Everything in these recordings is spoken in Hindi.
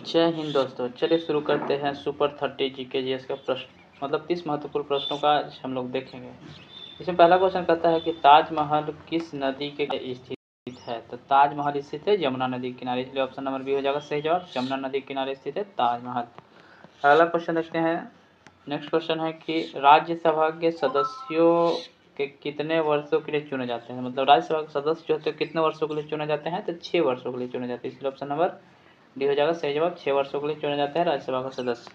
जय हिंद दोस्तों। चलिए शुरू करते हैं सुपर 30 जीके जीएस का प्रश्न, मतलब 30 महत्वपूर्ण प्रश्नों का आज हम लोग देखेंगे। इसमें पहला क्वेश्चन कहता है कि ताजमहल किस नदी के स्थित है। तो ताजमहल स्थित है यमुना नदी के किनारे, इसलिए ऑप्शन नंबर बी हो जाएगा सही जवाब। यमुना नदी के किनारे स्थित है ताजमहल। अगला क्वेश्चन देखते हैं। नेक्स्ट क्वेश्चन है कि राज्यसभा के सदस्यों के कितने वर्षों के लिए चुने जाते हैं। मतलब राज्यसभा के सदस्य जो होते हैं कितने वर्षों के लिए चुने जाते हैं, तो 6 वर्षों के लिए चुने जाते हैं, इसलिए ऑप्शन नंबर डी हो जाएगा सही जवाब। 6 वर्षों के लिए चुने जाते हैं राज्यसभा का सदस्य।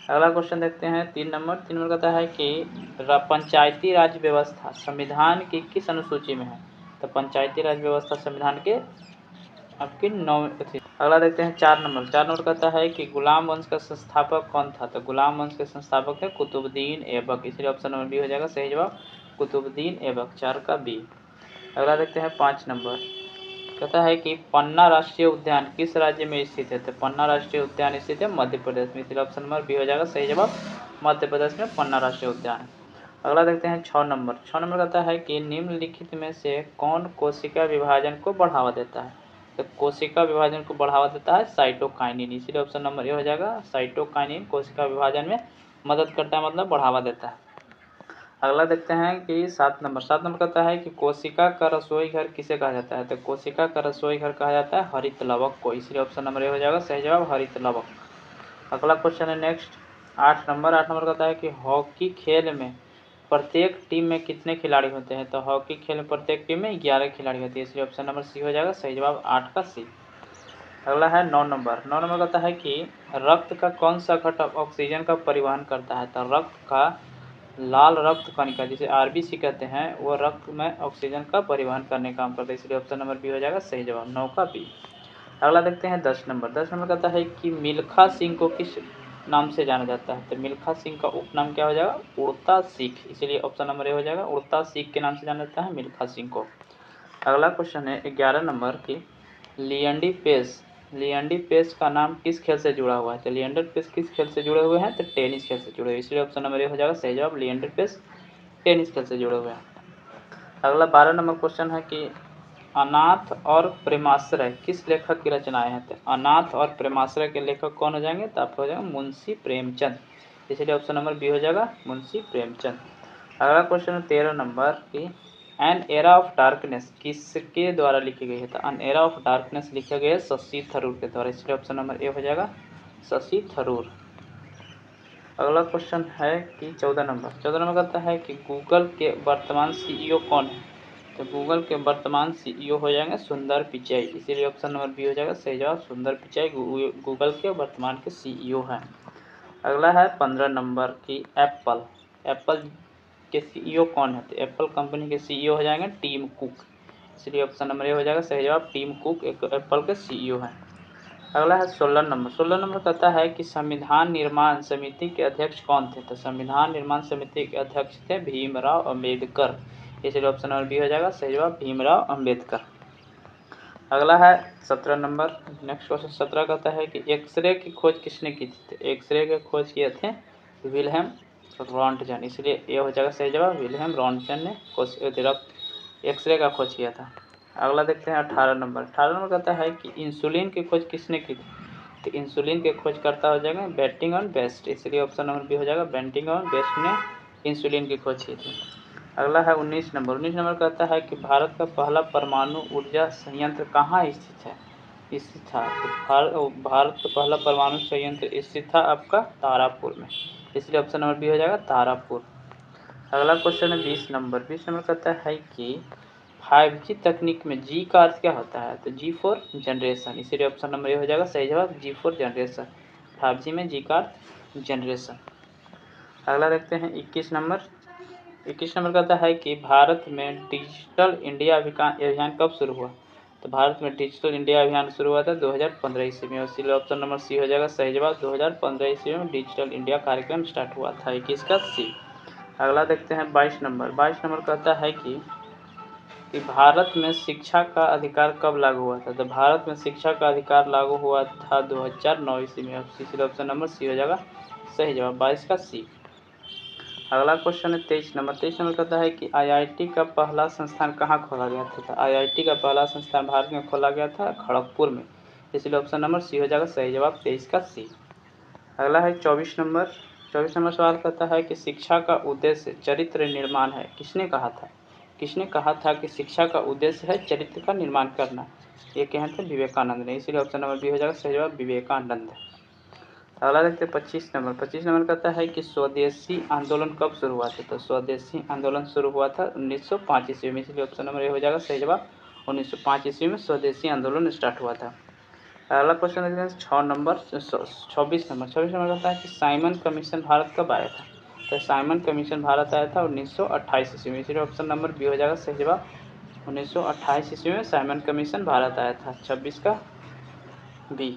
अगला क्वेश्चन देखते हैं 3 नंबर कहता है कि पंचायती राज व्यवस्था संविधान की किस अनुसूची में है। तो पंचायती राज व्यवस्था संविधान के आपकी 9। अगला देखते हैं 4 नंबर कहता है कि गुलाम वंश का संस्थापक कौन था। तो गुलाम वंश के संस्थापक है कुतुबुद्दीन ऐबक, इसलिए ऑप्शन नंबर बी हो जाएगा सही जवाब कुतुबुद्दीन ऐबक, 4 का बी। अगला देखते हैं 5 नंबर कहता है कि पन्ना राष्ट्रीय उद्यान किस राज्य में स्थित है। तो पन्ना राष्ट्रीय उद्यान स्थित है मध्य प्रदेश में, इसलिए ऑप्शन नंबर बी हो जाएगा सही जवाब मध्य प्रदेश में पन्ना राष्ट्रीय उद्यान। अगला देखते हैं 6 नंबर कहता है कि निम्नलिखित में से कौन कोशिका विभाजन को बढ़ावा देता है। तो कोशिका विभाजन को बढ़ावा देता है साइटोकाइनिन, इसलिए ऑप्शन नंबर ए हो जाएगा साइटोकाइनिन कोशिका विभाजन में मदद करता है, मतलब बढ़ावा देता है। अगला देखते हैं कि 7 नंबर कहता है कि कोशिका का रसोई घर किसे कहा जाता है। तो कोशिका का रसोई घर कहा जाता है हरित लवक को, इसलिए ऑप्शन नंबर ए हो जाएगा सही जवाब हरित लवक। अगला क्वेश्चन है नेक्स्ट 8 नंबर कहता है कि हॉकी खेल में प्रत्येक टीम में कितने खिलाड़ी होते हैं। तो हॉकी खेल में प्रत्येक टीम में 11 खिलाड़ी होते हैं, इसलिए ऑप्शन नंबर सी हो जाएगा सही जवाब 8 का सी। अगला है 9 नंबर कहता है कि रक्त का कौन सा घटक ऑक्सीजन का परिवहन करता है। तो रक्त का लाल रक्त कणिका जिसे आरबीसी कहते हैं वो रक्त में ऑक्सीजन का परिवहन करने का काम करता है, इसलिए ऑप्शन नंबर बी हो जाएगा सही जवाब 9 का बी। अगला देखते हैं 10 नंबर कहता है कि मिल्खा सिंह को किस नाम से जाना जाता है। तो मिल्खा सिंह का उपनाम क्या हो जाएगा उड़ता सिख, इसलिए ऑप्शन नंबर ए हो जाएगा उड़ता सिख के नाम से जाना जाता है मिल्खा सिंह को। अगला क्वेश्चन है 11 नंबर की लिएंडर पेस का नाम किस खेल से जुड़ा हुआ है। तो लिएंडर पेस किस खेल से जुड़े हुए हैं। तो टेनिस खेल से जुड़े हुए, इसलिए ऑप्शन नंबर ए हो जाएगा सही जवाब लिएंडर पेस टेनिस खेल से जुड़े हुए हैं। अगला 12 नंबर क्वेश्चन है कि अनाथ और प्रेमाश्रय किस लेखक की रचनाएं हैं। तो अनाथ और प्रेमाश्रय के लेखक कौन हो जाएंगे। तो आपको हो जाएगा मुंशी प्रेमचंद, इसलिए ऑप्शन नंबर बी हो जाएगा मुंशी प्रेमचंद। अगला क्वेश्चन है 13 नंबर की एन एरा ऑफ डार्कनेस किसके द्वारा लिखी गई है। तो एन एरा ऑफ डार्कनेस लिखा गया है शशि थरूर के द्वारा, इसलिए ऑप्शन नंबर ए हो जाएगा शशि थरूर। अगला क्वेश्चन है कि 14 नंबर कहता है कि गूगल के वर्तमान सीईओ कौन है। तो गूगल के वर्तमान सीईओ हो जाएंगे सुंदर पिचाई, इसीलिए ऑप्शन नंबर बी हो जाएगा सही जवाब सुंदर पिचाई गूगल के वर्तमान के सीईओ हैं। अगला है 15 नंबर की एप्पल के सीईओ कौन है। तो एप्पल कंपनी के सीईओ हो जाएंगे टीम कुक, इसलिए ऑप्शन नंबर ए हो जाएगा सही जवाब टीम कुक एक एप्पल के सीईओ हैं। अगला है 16 नंबर कहता है कि संविधान निर्माण समिति के अध्यक्ष कौन थे। तो संविधान निर्माण समिति के अध्यक्ष थे भीमराव अंबेडकर, इसलिए ऑप्शन नंबर बी हो जाएगा सही जवाब भीमराव अंबेडकर। अगला है 17 नंबर नेक्स्ट क्वेश्चन 17 कहता है कि एक्सरे की खोज किसने की थी। तो एक्सरे की खोज किए थे विल्हेम रॉन्टगन, इसलिए ये हो जाएगा सही जवाब विल्हेम रॉन्टगन ने एक्सरे का खोज किया था। अगला देखते हैं 18 नंबर कहता है कि इंसुलिन की खोज किसने की थी। तो इंसुलिन के खोज करता हो जाएगा बेंटिंगटन बेस्ट, इसलिए ऑप्शन नंबर बी हो जाएगा बेंटिंगटन बेस्ट ने इंसुलिन की खोज की थी। अगला है 19 नंबर कहता है कि भारत का पहला परमाणु ऊर्जा संयंत्र कहाँ स्थित था। तो भारत का पहला परमाणु संयंत्र स्थित था आपका तारापुर में, इसलिए ऑप्शन नंबर बी हो जाएगा तारापुर। अगला क्वेश्चन है 20 नंबर कहता है कि 5G तकनीक में जी का अर्थ क्या होता है। तो जी फॉर जनरेशन, इसीलिए ऑप्शन नंबर ए हो जाएगा सही जवाब जी फॉर जनरेशन 5G में जी का अर्थ जनरेशन। अगला देखते हैं 21 नंबर कहता है कि भारत में डिजिटल इंडिया अभियान कब शुरू हुआ। तो भारत में डिजिटल इंडिया अभियान शुरू हुआ था 2015 ईस्वी में, इसलिए ऑप्शन नंबर सी हो जाएगा सही जवाब 2015 ईस्वी में डिजिटल इंडिया कार्यक्रम स्टार्ट हुआ था 21 का सी। अगला देखते हैं 22 नंबर कहता है कि भारत में शिक्षा का अधिकार कब लागू हुआ था। तो भारत में शिक्षा का अधिकार लागू हुआ था 2009 ईस्वी में, इसलिए ऑप्शन नंबर सी हो जाएगा सही जवाब 22 का सी। अगला क्वेश्चन है 23 नंबर कहता है कि आईआईटी का पहला संस्थान कहाँ खोला गया था। तो आईआईटी का पहला संस्थान भारत में खोला गया था खड़गपुर में, इसलिए ऑप्शन नंबर सी हो जाएगा सही जवाब 23 का सी। अगला है 24 नंबर। 24 नंबर सवाल कहता है कि शिक्षा का उद्देश्य चरित्र निर्माण है, किसने कहा था? किसने कहा था कि शिक्षा का उद्देश्य है चरित्र का निर्माण करना? ये कहे थे विवेकानंद ने, इसीलिए ऑप्शन नंबर बी हो जाएगा सही जवाब विवेकानंद। अगला देखते हैं 25 नंबर। 25 नंबर कहता है कि स्वदेशी आंदोलन कब शुरू हुआ था? तो स्वदेशी आंदोलन शुरू हुआ था 1905 ईस्वी में, इसलिए ऑप्शन नंबर ए हो जाएगा सही जवाब 1905 ईस्वी में स्वदेशी आंदोलन स्टार्ट हुआ था। अगला क्वेश्चन देखते हैं 6 नंबर 26 नंबर। 26 नंबर कहता है कि साइमन कमीशन भारत कब आया था? तो साइमन कमीशन भारत आया था 1928 ईस्वी में, इसलिए ऑप्शन नंबर बी हो जाएगा सही जवाब 1928 ईस्वी में साइमन कमीशन भारत आया था। 26 का बी।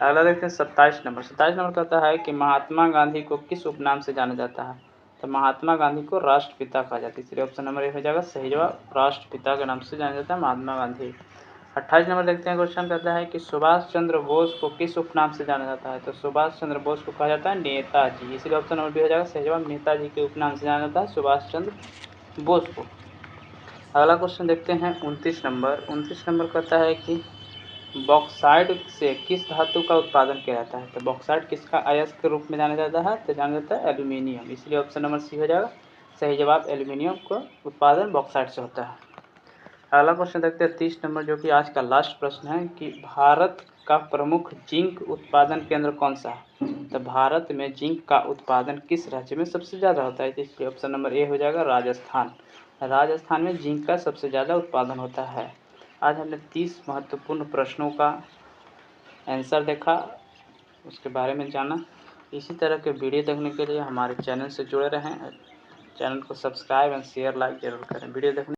अगला देखते हैं 27 नंबर। 27 नंबर कहता है कि महात्मा गांधी को किस उपनाम से जाना जाता है? तो महात्मा गांधी को राष्ट्रपिता कहा जाता है, इसलिए ऑप्शन नंबर ए हो जाएगा सही जवाब राष्ट्रपिता के नाम से जाना जाता है महात्मा गांधी। 28 नंबर देखते हैं क्वेश्चन कहता है कि सुभाष चंद्र बोस को किस उपनाम से जाना जाता है? तो सुभाष चंद्र बोस को कहा जाता है नेताजी, इसलिए ऑप्शन नंबर बी हो जाएगा सही जवाब नेताजी के उपनाम से जाना जाता है सुभाष चंद्र बोस को। अगला क्वेश्चन देखते हैं 29 नंबर। 29 नंबर कहता है कि बॉक्साइट से किस धातु का उत्पादन किया जाता है? तो बॉक्साइट किसका अयस्क के रूप में जाना जाता है? तो जाना जाता है एल्यूमिनियम, इसलिए ऑप्शन नंबर सी हो जाएगा सही जवाब एल्यूमिनियम का उत्पादन बॉक्साइट से होता है। अगला क्वेश्चन देखते हैं 30 नंबर, जो कि आज का लास्ट प्रश्न है कि भारत का प्रमुख जिंक उत्पादन केंद्र कौन सा है? तो भारत में जिंक का उत्पादन किस राज्य में सबसे ज़्यादा होता है? इसलिए ऑप्शन नंबर ए हो जाएगा राजस्थान। राजस्थान में जिंक का सबसे ज़्यादा उत्पादन होता है। आज हमने 30 महत्वपूर्ण प्रश्नों का आंसर देखा, उसके बारे में जाना। इसी तरह के वीडियो देखने के लिए हमारे चैनल से जुड़े रहें। चैनल को सब्सक्राइब एंड शेयर लाइक जरूर करें। वीडियो देखने